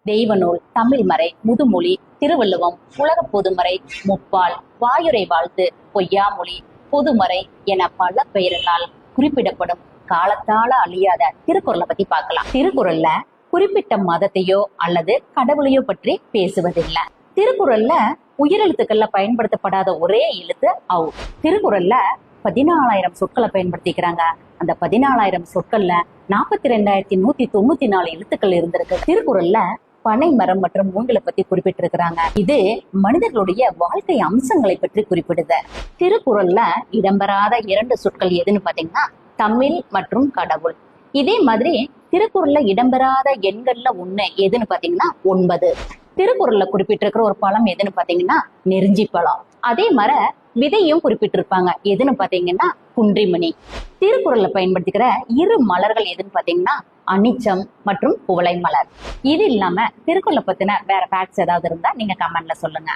தெய்வநூல், தமிழ்மறை, முதுமொழி, திருவள்ளுவம், உலக பொதுமறை, முப்பால், வாயுரை வாழ்த்து, பொய்யாமொழி, பொதுமறை என பல பெயர்களால் குறிப்பிடப்படும் காலத்தால அழியாத திருக்குறளை பத்தி பார்க்கலாம். திருக்குறள்ல குறிப்பிட்ட மதத்தையோ அல்லது கடவுளையோ பற்றி பேசுவதில்லை. திருக்குறள்ல உயிரெழுத்துக்கள்ல பயன்படுத்தப்படாத ஒரே எழுத்து ஔ. திருக்குறள்ல 14,000 சொற்களை பயன்படுத்திக்கிறாங்க. அந்த 14,000 சொற்கள்ல 42,194 எழுத்துக்கள் இருந்திருக்கு. திருக்குறள்ல பனை மரம் மற்றும் மூங்கிலை பத்தி குறிப்பிட்டிருக்கிறாங்க. இது மனிதர்களுடைய வாழ்க்கை அம்சங்களை பற்றி குறிப்பிடுது. திருக்குறள்ல இடம்பெறாத 2 சொற்கள் எதுன்னு பாத்தீங்கன்னா தமிழ் மற்றும் கடவுள். இதே மாதிரி திருக்குறள்ல இடம்பெறாத எண்கள்ல ஒண்ணு எதுன்னு பாத்தீங்கன்னா 9. திருக்குறள்ல குறிப்பிட்டிருக்கிற ஒரு பழம் எதுன்னு பாத்தீங்கன்னா நெருஞ்சி பழம். அதே மாதிரி விதையும் குறிப்பிட்டிருப்பாங்க. எதுன்னு பாத்தீங்கன்னா குன்றிமணி. திருக்குறள்ல பயன்படுத்திக்கிற 2 மலர்கள் எதுன்னு பாத்தீங்கன்னா அனிச்சம் மற்றும் குவளை மலர். இது இல்லாம திருக்குறளை பத்தின வேற ஃபேக்ட்ஸ் ஏதாவது இருந்தா நீங்க கமெண்ட்ல சொல்லுங்க.